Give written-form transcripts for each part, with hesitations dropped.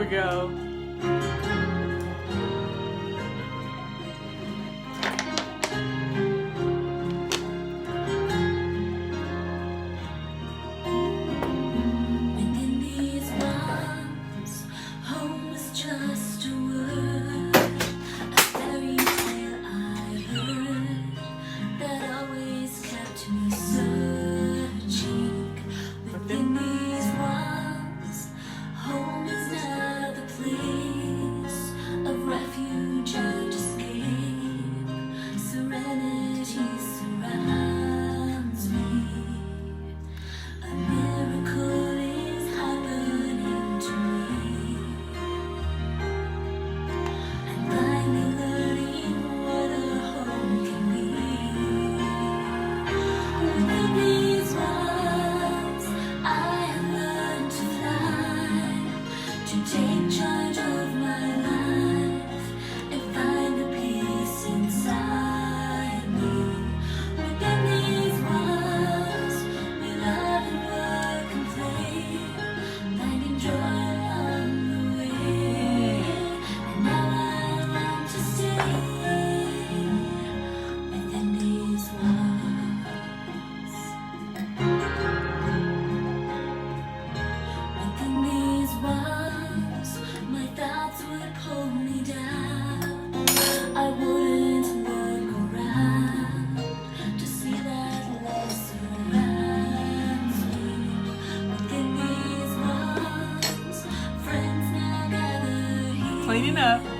go. Cleaning up.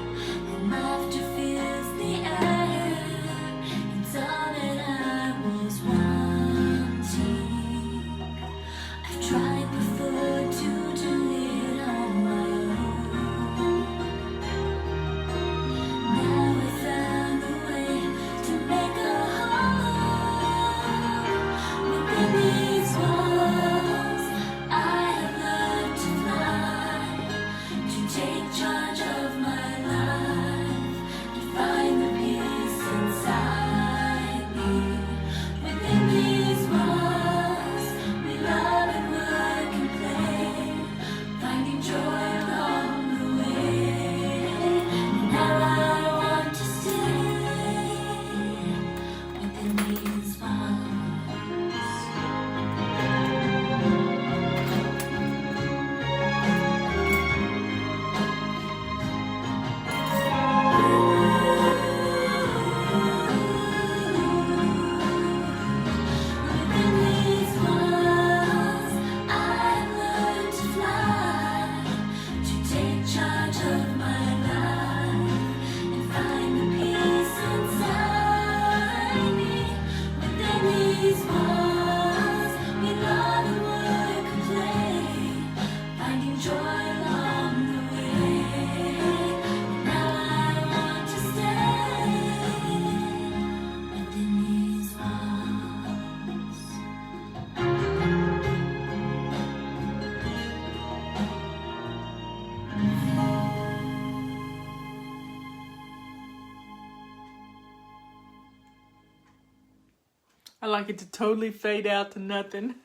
I like it to totally fade out to nothing.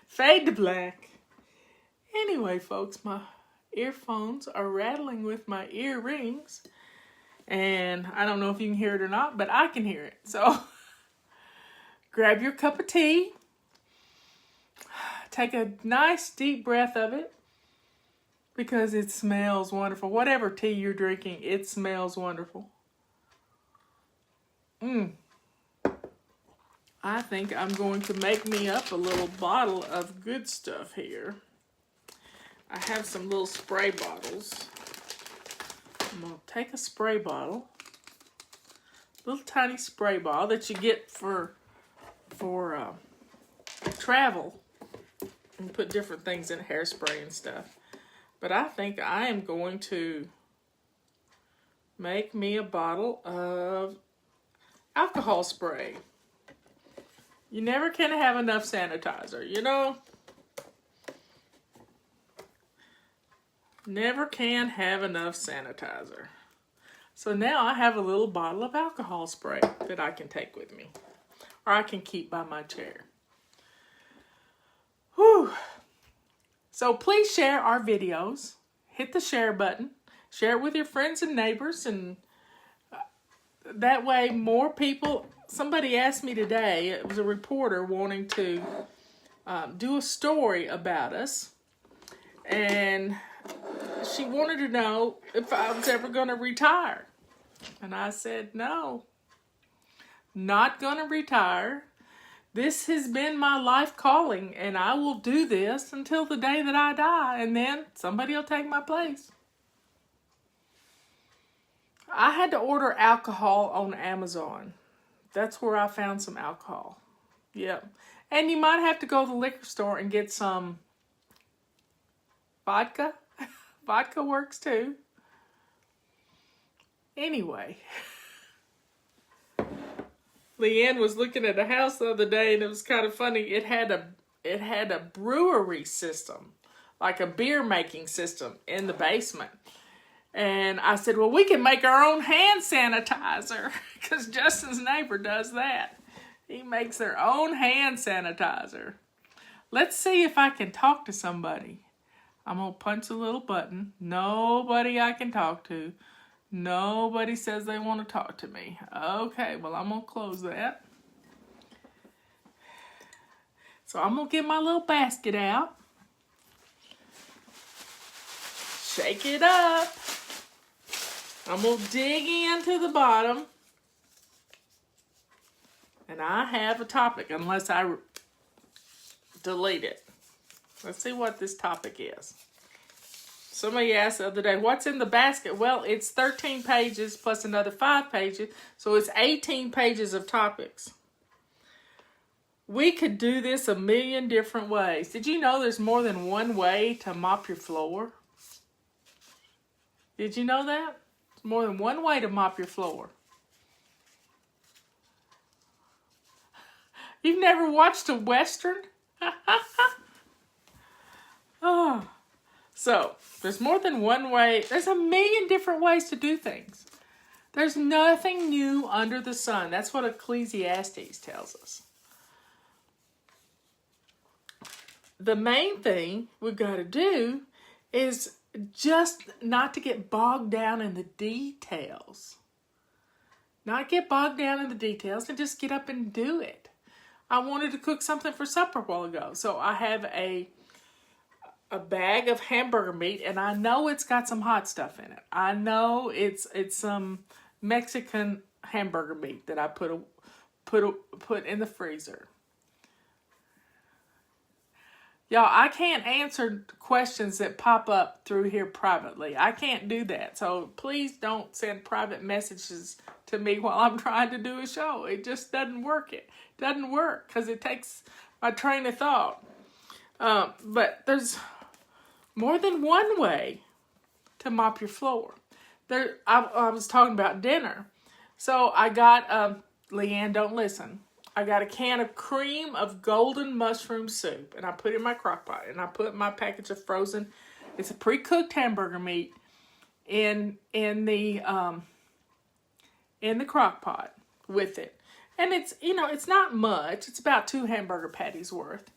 Fade to black. Anyway, folks, my earphones are rattling with my earrings. And I don't know if you can hear it or not, but I can hear it. So grab your cup of tea. Take a nice deep breath of it. Because it smells wonderful. Whatever tea you're drinking, it smells wonderful. I think I'm going to make me up a little bottle of good stuff here. I have some little spray bottles. I'm going to take a spray bottle. Little tiny spray bottle that you get for travel. And put different things in, hairspray and stuff. But I think I am going to make me a bottle of alcohol spray. You never can have enough sanitizer, you know? Never can have enough sanitizer. So now I have a little bottle of alcohol spray that I can take with me. Or I can keep by my chair. Whew. So please share our videos hit the share button. Share it with your friends and neighbors, and that way more people. Somebody asked me today, it was a reporter wanting to do a story about us, and she wanted to know if I was ever going to retire. And I said, no, not going to retire. This has been my life calling, and I will do this until the day that I die, and then somebody will take my place. I had to order alcohol on Amazon. That's where I found some alcohol. Yep. And you might have to go to the liquor store and get some vodka. Vodka works too. Anyway. Leanne was looking at a house the other day, and it was kind of funny. It had a brewery system, like a beer making system in the basement. And I said, well, we can make our own hand sanitizer, because Justin's neighbor does that. He makes their own hand sanitizer. Let's see if I can talk to somebody. I'm going to punch a little button. Nobody I can talk to. Nobody says they want to talk to me. Okay, well, I'm going to close that. So I'm going to get my little basket out. Shake it up. I'm going to dig into the bottom. And I have a topic, unless I delete it. Let's see what this topic is. Somebody asked the other day, what's in the basket? Well, it's 13 pages plus another 5 pages. So it's 18 pages of topics. We could do this a million different ways. Did you know there's more than one way to mop your floor? Did you know that? There's more than one way to mop your floor. You've never watched a Western? Oh. So, there's more than one way. There's a million different ways to do things. There's nothing new under the sun. That's what Ecclesiastes tells us. The main thing we've got to do is just not to get bogged down in the details. Not get bogged down in the details and just get up and do it. I wanted to cook something for supper a while ago. So I have a bag of hamburger meat, and I know it's got some hot stuff in it. I know it's some Mexican hamburger meat that I put in the freezer. Y'all, I can't answer questions that pop up through here privately. I can't do that. So please don't send private messages to me while I'm trying to do a show. It just doesn't work. It doesn't work because it takes my train of thought. But there's more than one way to mop your floor. I was talking about dinner. So I got, Leanne, don't listen. I got a can of cream of golden mushroom soup, and I put it in my crock pot, and I put my package of frozen, it's a pre-cooked hamburger meat in the crock pot with it. And it's, it's not much. It's about 2 hamburger patties worth.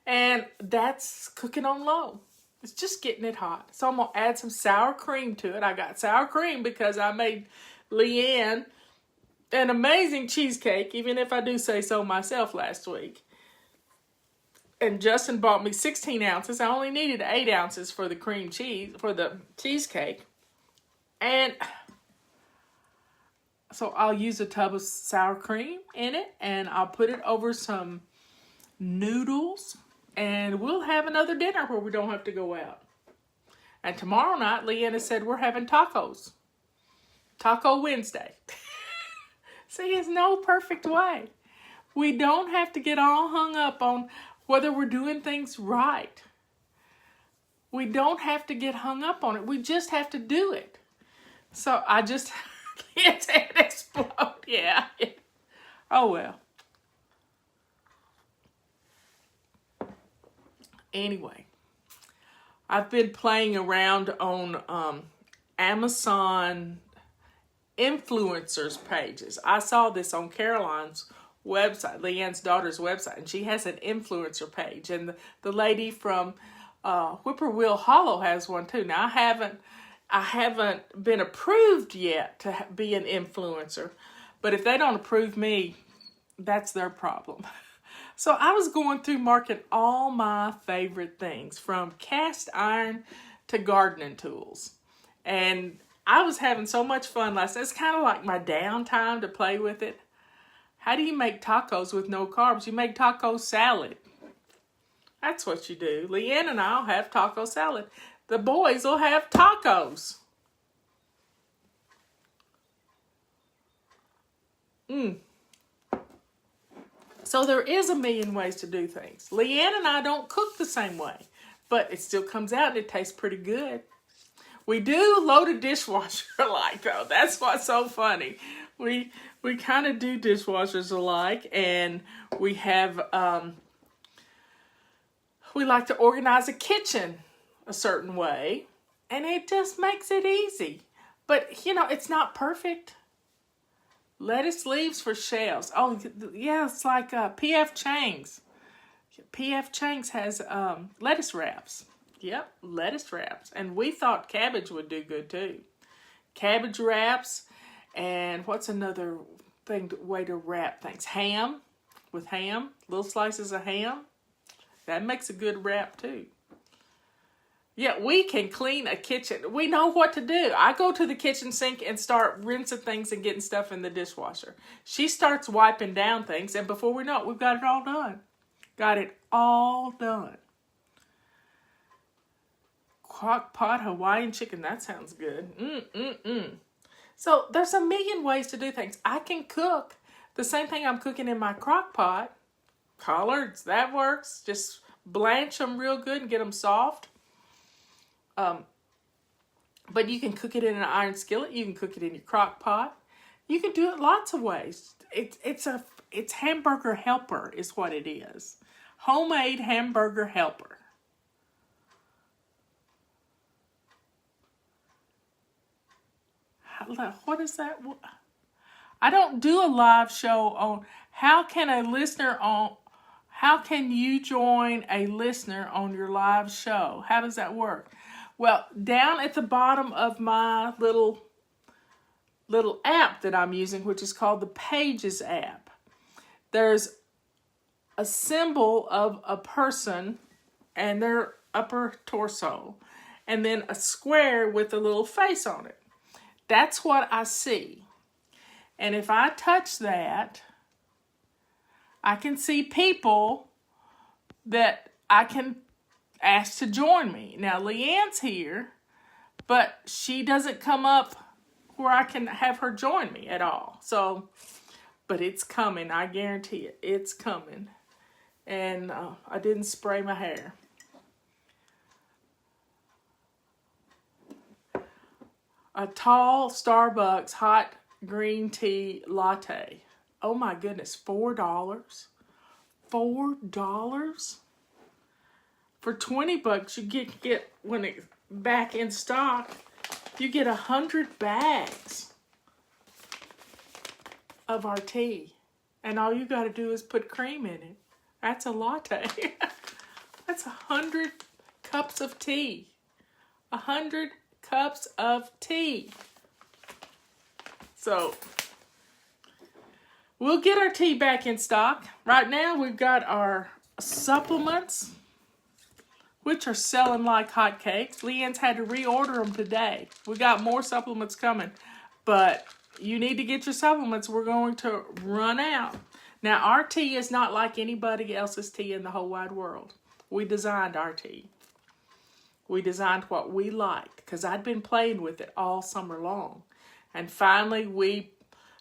And that's cooking on low. It's just getting it hot. So I'm going to add some sour cream to it. I got sour cream because I made Leanne an amazing cheesecake, even if I do say so myself, last week. And Justin bought me 16 ounces. I only needed 8 ounces for the cream cheese, for the cheesecake. And so I'll use a tub of sour cream in it, and I'll put it over some noodles, and we'll have another dinner where we don't have to go out. And tomorrow night, Leanna said we're having tacos. Taco Wednesday. See, there's no perfect way. We don't have to get all hung up on whether we're doing things right. We don't have to get hung up on it. We just have to do it. So I just can't explode. Yeah. Oh, well. Anyway, I've been playing around on Amazon influencers pages. I saw this on Caroline's website, Leanne's daughter's website, and she has an influencer page. And the lady from Whippoorwill Hollow has one too. Now I haven't been approved yet to be an influencer, but if they don't approve me, that's their problem. So I was going through marking all my favorite things, from cast iron to gardening tools. And I was having so much fun last night. It's kind of like my downtime to play with it. How do you make tacos with no carbs? You make taco salad. That's what you do. Leanne and I'll have taco salad. The boys will have tacos. So there is a million ways to do things. Leanne and I don't cook the same way, but it still comes out and it tastes pretty good. We do load a dishwasher alike, though. That's what's so funny. We kind of do dishwashers alike, and we have we like to organize a kitchen a certain way, and it just makes it easy. But you know, it's not perfect. Lettuce leaves for shells. Oh yeah, it's like P.F. Chang's. P.F. Chang's has lettuce wraps. Yep, lettuce wraps. And we thought cabbage would do good too. Cabbage wraps, and what's another way to wrap things? Ham, with ham, little slices of ham. That makes a good wrap too. Yeah, we can clean a kitchen. We know what to do. I go to the kitchen sink and start rinsing things and getting stuff in the dishwasher. She starts wiping down things, and before we know it, we've got it all done. Got it all done. Crock pot Hawaiian chicken. That sounds good. So there's a million ways to do things. I can cook the same thing I'm cooking in my crock pot. Collards, that works. Just blanch them real good and get them soft. But you can cook it in an iron skillet. You can cook it in your crock pot. You can do it lots of ways. It's hamburger helper is what it is. Homemade hamburger helper. What is that? I don't do a live show on how can you join a listener on your live show? How does that work? Well, down at the bottom of my little app that I'm using, which is called the Pages app, there's a symbol of a person and their upper torso, and then a square with a little face on it. That's what I see. And if I touch that, I can see people that I can ask to join me. Now, Leanne's here, but she doesn't come up where I can have her join me at all. So, but it's coming. I guarantee it. It's coming. And I didn't spray my hair. A tall Starbucks hot green tea latte. Oh my goodness, $4? $4? For $20, you get when it's back in stock, you get 100 bags of our tea. And all you got to do is put cream in it. That's a latte. That's 100 cups of tea. 100 cups of tea. So we'll get our tea back in stock. Right now we've got our supplements, which are selling like hotcakes. Leanne's had to reorder them today. We got more supplements coming, but you need to get your supplements. We're going to run out. Now, our tea is not like anybody else's tea in the whole wide world. We designed our tea. We designed what we liked, because I'd been playing with it all summer long. And finally, we,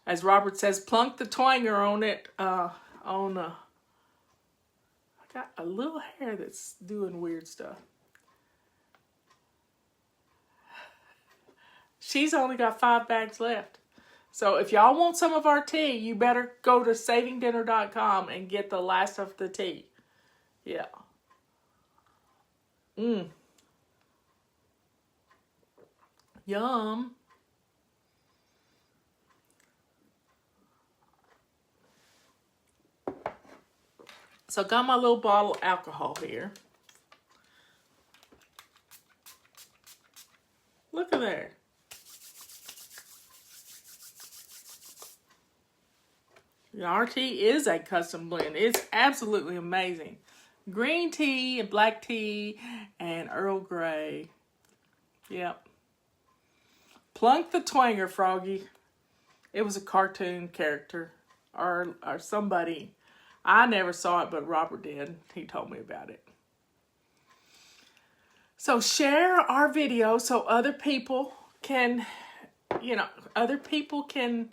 as Robert says, plunked the twanger on it. I got a little hair that's doing weird stuff. She's only got 5 bags left. So if y'all want some of our tea, you better go to savingdinner.com and get the last of the tea. Yeah. Yum. So got my little bottle of alcohol here. Look at there. Our tea is a custom blend. It's absolutely amazing. Green tea and black tea and Earl Grey. Yep. Plunk the Twanger, Froggy. It was a cartoon character or somebody. I never saw it, but Robert did. He told me about it. So share our video so other people can, other people can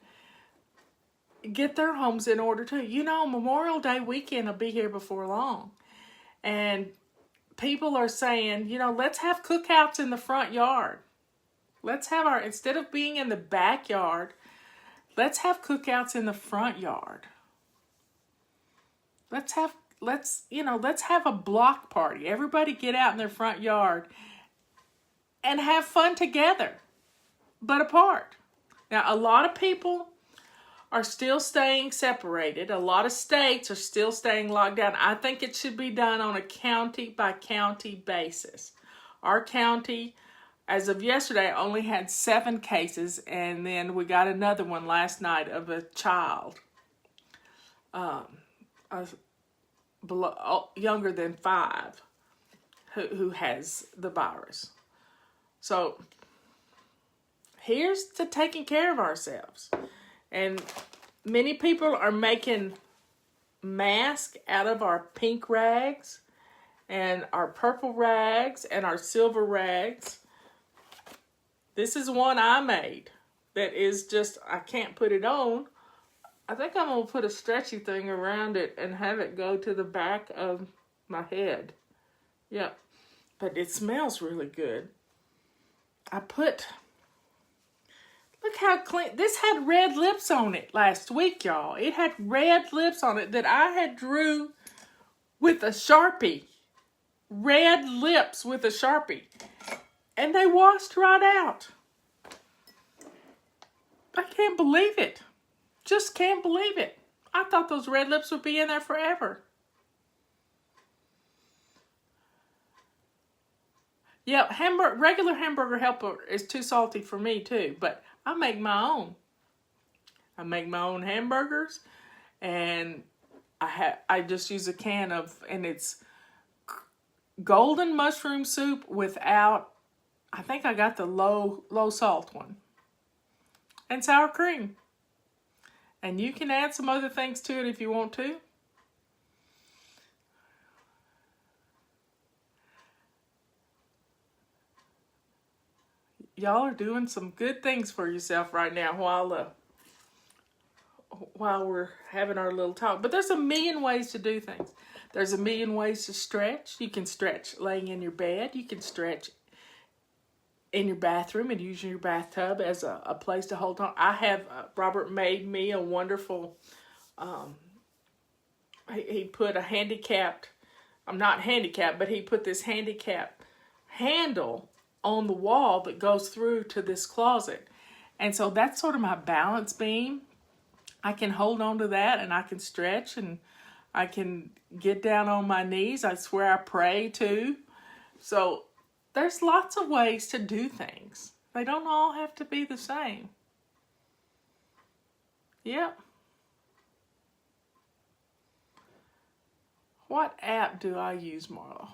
get their homes in order too. Memorial Day weekend will be here before long. And people are saying, let's have cookouts in the front yard. Let's have instead of being in the backyard, let's have cookouts in the front yard. Let's have a block party. Everybody get out in their front yard and have fun together, but apart. Now, a lot of people are still staying separated. A lot of states are still staying locked down. I think it should be done on a county by county basis. Our county, as of yesterday, only had 7 cases, and then we got another one last night of a child, younger than 5, who has the virus. So here's to taking care of ourselves. And many people are making masks out of our pink rags and our purple rags and our silver rags. This is one I made that is just, I can't put it on. I think I'm going to put a stretchy thing around it and have it go to the back of my head. Yep. But it smells really good. Look how clean. This had red lips on it last week, y'all. It had red lips on it that I had drew with a Sharpie. Red lips with a Sharpie. And they washed right out. I can't believe it. Just can't believe it. I thought those red lips would be in there forever. Yep, regular hamburger helper is too salty for me too, but I make my own. I make my own hamburgers, and I just use a can of, and it's golden mushroom soup without, I think I got the low salt one, and sour cream. And you can add some other things to it if you want to. Y'all are doing some good things for yourself right now while we're having our little talk. But there's a million ways to do things. There's a million ways to stretch. You can stretch laying in your bed. You can stretch in your bathroom and using your bathtub as a place to hold on. I have, Robert made me a wonderful, he put a handicapped, I'm not handicapped, but he put this handicapped handle on the wall that goes through to this closet. And so that's sort of my balance beam. I can hold on to that and I can stretch and I can get down on my knees. I swear I pray too. So there's lots of ways to do things. They don't all have to be the same. Yep. What app do I use, Marla?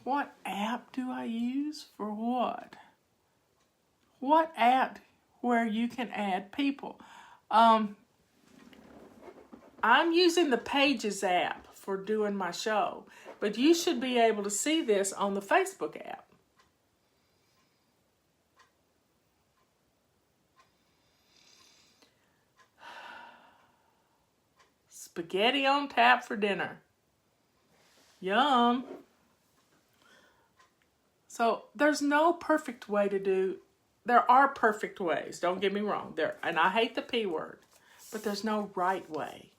What app do I use for what? What app where you can add people? I'm using the Pages app for doing my show, but you should be able to see this on the Facebook app. Spaghetti on tap for dinner. Yum. So there's no perfect way to do. There are perfect ways. Don't get me wrong. And I hate the P word, but there's no right way.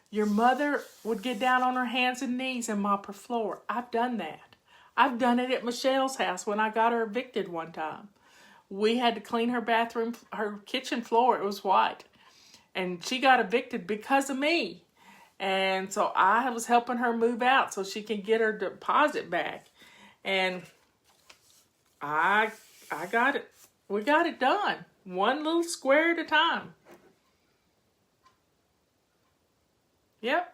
Your mother would get down on her hands and knees and mop her floor. I've done that. I've done it at Michelle's house when I got her evicted one time. We had to clean her bathroom, her kitchen floor. It was white. And she got evicted because of me. And so I was helping her move out so she can get her deposit back. And I got it. We got it done. One little square at a time. Yep.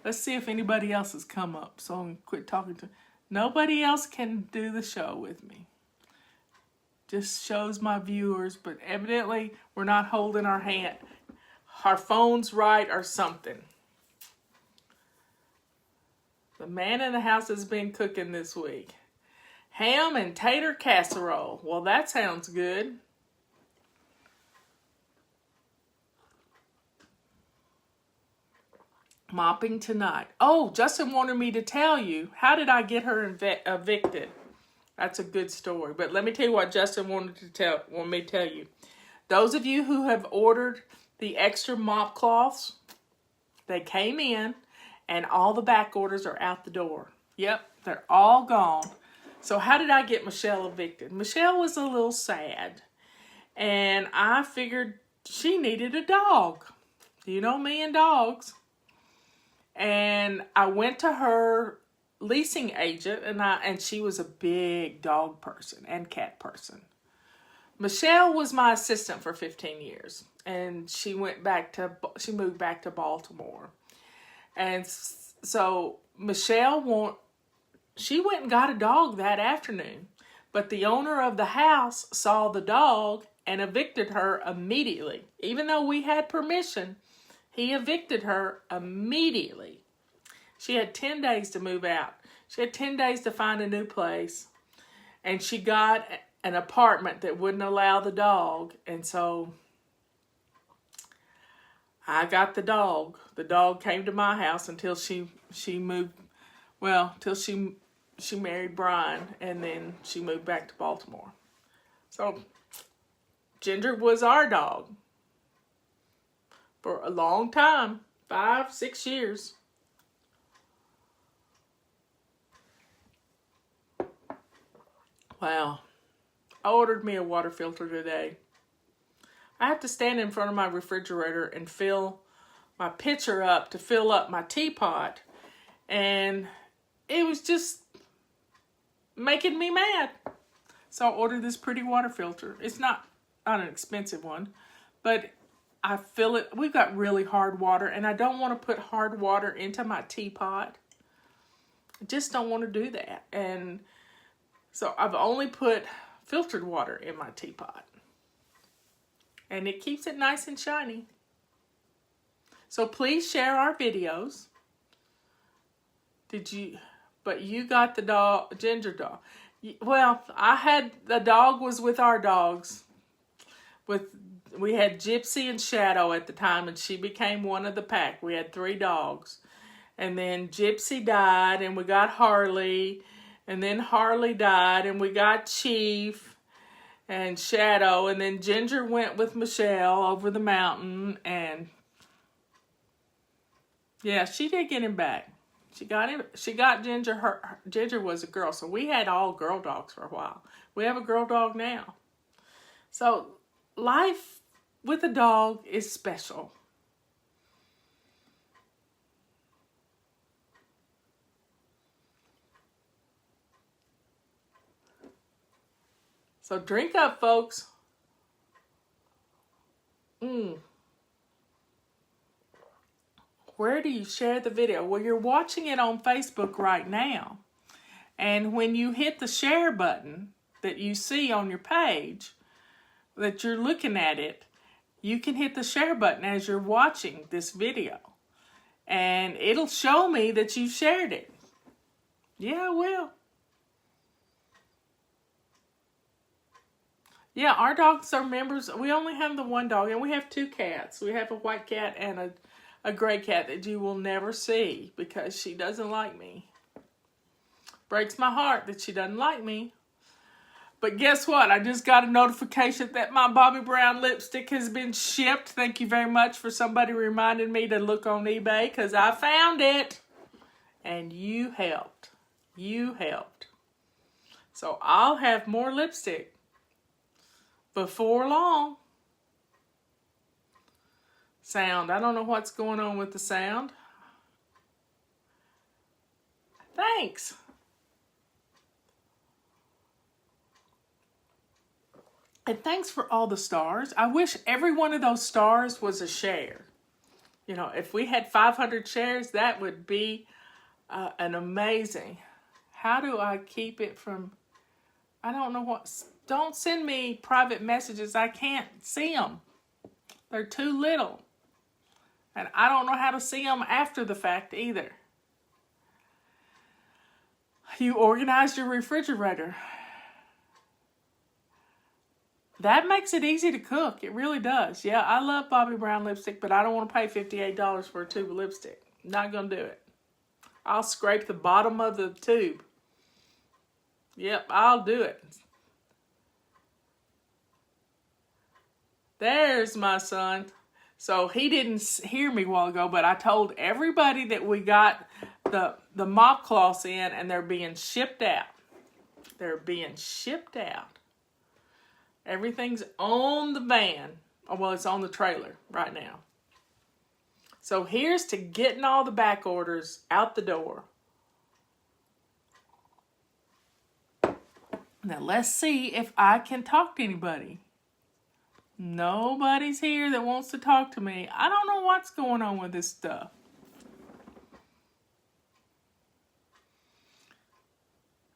Let's see if anybody else has come up. So I'm going to quit talking to. Nobody else can do the show with me. Just shows my viewers, but evidently we're not holding our hand. Our phone's right or something. The man in the house has been cooking this week. Ham and tater casserole. Well, that sounds good. Mopping tonight. Oh, Justin wanted me to tell you, how did I get her evicted? That's a good story. But let me tell you what Justin wanted me to tell you. Those of you who have ordered the extra mop cloths, they came in and all the back orders are out the door. Yep, they're all gone. So how did I get Michelle evicted? Michelle was a little sad. And I figured she needed a dog. You know me and dogs. And I went to her leasing agent, and she was a big dog person and cat person. Michelle was my assistant for 15 years, and she moved back to Baltimore. And so Michelle went and got a dog that afternoon, but the owner of the house saw the dog and evicted her immediately. Even though we had permission, he evicted her immediately. She had 10 days to move out. She had 10 days to find a new place. And she got an apartment that wouldn't allow the dog. And so I got the dog. The dog came to my house until she moved, till she married Brian. And then she moved back to Baltimore. So Ginger was our dog. For a long time, 5-6 years. Wow. I ordered me a water filter today. I have to stand in front of my refrigerator and fill my pitcher up to fill up my teapot. And it was just making me mad. So I ordered this pretty water filter. It's not an expensive one, but I fill it. We've got really hard water, and I don't want to put hard water into my teapot. I just don't want to do that. And so I've only put filtered water in my teapot. And it keeps it nice and shiny. So please share our videos. But you got the dog, Ginger dog. Well, the dog was with our dogs. We had Gypsy and Shadow at the time, and she became one of the pack. We had 3 dogs. And then Gypsy died, and we got Harley. And then Harley died, and we got Chief and Shadow. And then Ginger went with Michelle over the mountain. And yeah, she did get him back. She got Ginger. Ginger was a girl, so we had all girl dogs for a while. We have a girl dog now. So life with a dog is special. So drink up, folks. Where do you share the video? Well, you're watching it on Facebook right now. And when you hit the share button that you see on your page, that you're looking at it, you can hit the share button as you're watching this video. And it'll show me that you shared it. Yeah, it will. Yeah, our dogs are members. We only have the one dog, and we have 2 cats. We have a white cat and a gray cat that you will never see because she doesn't like me. Breaks my heart that she doesn't like me. But guess what? I just got a notification that my Bobby Brown lipstick has been shipped. Thank you very much for somebody reminding me to look on eBay because I found it. And you helped. You helped. So I'll have more lipstick before long. Sound. I don't know what's going on with the sound. Thanks. And thanks for all the stars. I wish every one of those stars was a share. You know, if we had 500 shares, that would be an amazing. How do I keep it from, I don't know what, don't send me private messages. I can't see them. They're too little. And I don't know how to see them after the fact either. You organized your refrigerator. That makes it easy to cook. It really does. Yeah, I love Bobbi Brown lipstick, but I don't want to pay $58 for a tube of lipstick. Not going to do it. I'll scrape the bottom of the tube. Yep, I'll do it. There's my son. So he didn't hear me a while ago, but I told everybody that we got the mop cloths in and they're being shipped out. They're being shipped out. Everything's on the van. Oh, well, it's on the trailer right now. So here's to getting all the back orders out the door. Now let's see if I can talk to anybody. Nobody's here that wants to talk to me. I don't know what's going on with this stuff.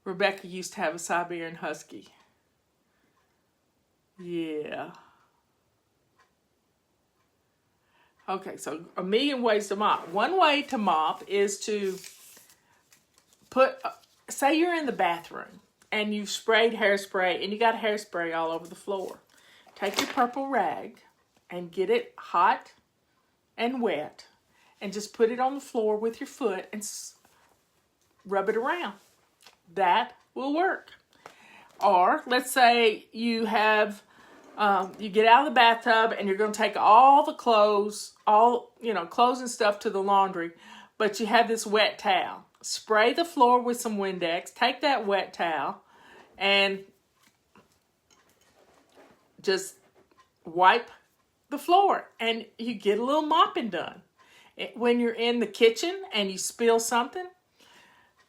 Rebecca used to have a Siberian Husky. Yeah. Okay, so a million ways to mop. One way to mop is to put, say you're in the bathroom and you've sprayed hairspray and you got hairspray all over the floor. Take your purple rag and get it hot and wet and just put it on the floor with your foot and rub it around. That will work. Or let's say you have, you get out of the bathtub and you're going to take all the clothes, clothes and stuff to the laundry, but you have this wet towel. Spray the floor with some Windex, take that wet towel and just wipe the floor and you get a little mopping done. When you're in the kitchen and you spill something,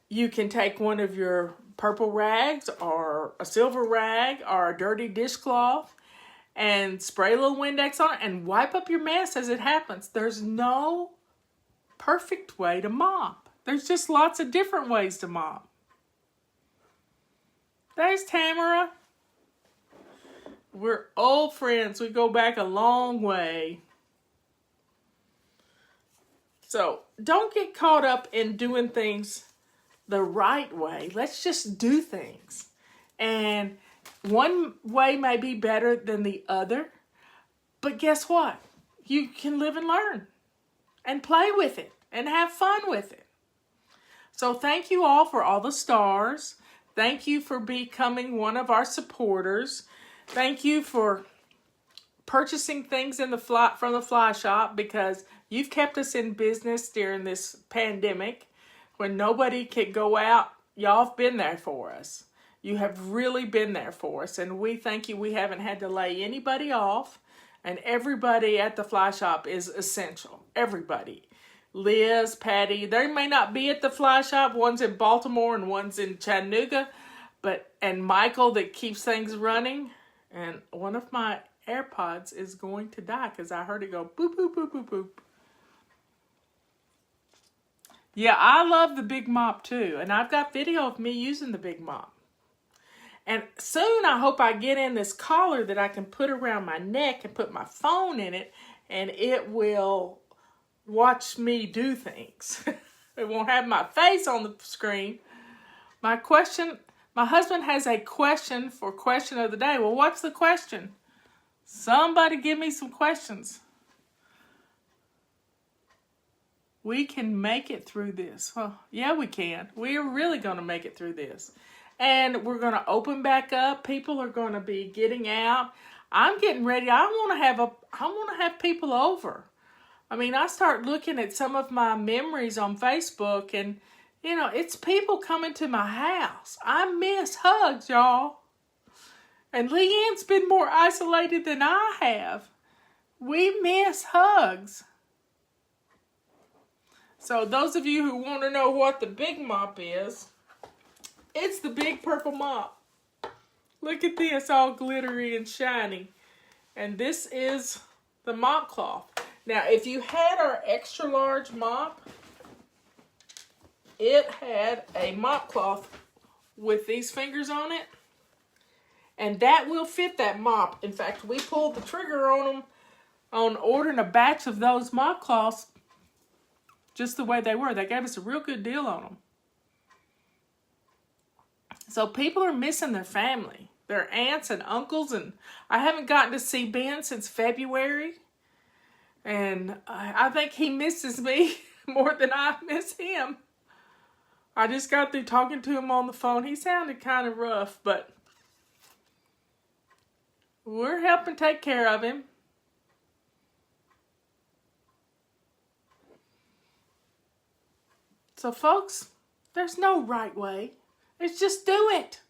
you can take one of your purple rags or a silver rag or a dirty dishcloth and spray a little Windex on it and wipe up your mess as it happens. There's no perfect way to mop. There's just lots of different ways to mop. There's Tamara. We're old friends. We go back a long way. So don't get caught up in doing things the right way. Let's just do things. And one way may be better than the other. But guess what? You can live and learn and play with it and have fun with it. So thank you all for all the stars. Thank you for becoming one of our supporters. Thank you for purchasing things from the fly shop because you've kept us in business during this pandemic when nobody could go out. Y'all have been there for us. You have really been there for us, and we thank you. We haven't had to lay anybody off, and everybody at the fly shop is essential. Everybody. Liz, Patty, they may not be at the fly shop. One's in Baltimore and one's in Chattanooga, and Michael that keeps things running. And one of my AirPods is going to die because I heard it go boop, boop, boop, boop, boop. Yeah, I love the big mop too. And I've got video of me using the big mop. And soon I hope I get in this collar that I can put around my neck and put my phone in it. And it will watch me do things. It won't have my face on the screen. My husband has a question for question of the day. Well, what's the question? Somebody give me some questions. We can make it through this. Well, yeah, we can. We're really going to make it through this. And we're going to open back up. People are going to be getting out. I'm getting ready. I want to have people over. I mean, I start looking at some of my memories on Facebook and, it's people coming to my house. I miss hugs, y'all. And Leanne's been more isolated than I have. We miss hugs. So those of you who want to know what the big mop is, it's the big purple mop. Look at this, all glittery and shiny. And this is the mop cloth. Now, if you had our extra large mop, it had a mop cloth with these fingers on it. And that will fit that mop. In fact, we pulled the trigger on them on ordering a batch of those mop cloths just the way they were. They gave us a real good deal on them. So people are missing their family, their aunts and uncles. And I haven't gotten to see Ben since February. And I think he misses me more than I miss him. I just got through talking to him on the phone. He sounded kind of rough, but we're helping take care of him. So folks, there's no right way. It's just do it.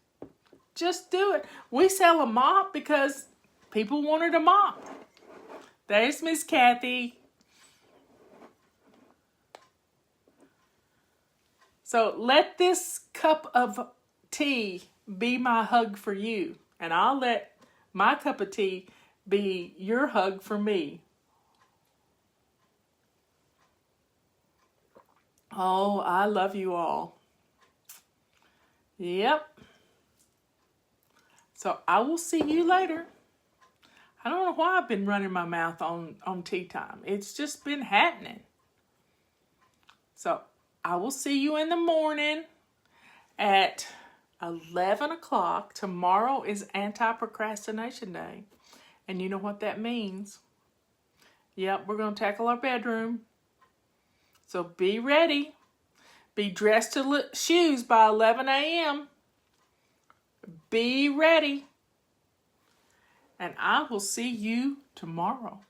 Just do it. We sell a mop because people wanted a mop. There's Miss Kathy. So let this cup of tea be my hug for you. And I'll let my cup of tea be your hug for me. Oh, I love you all. Yep. So I will see you later. I don't know why I've been running my mouth on tea time. It's just been happening. So I will see you in the morning at 11 o'clock. Tomorrow is anti-procrastination day. And you know what that means. Yep, we're going to tackle our bedroom. So be ready. Be dressed to shoes by 11 a.m. Be ready. And I will see you tomorrow.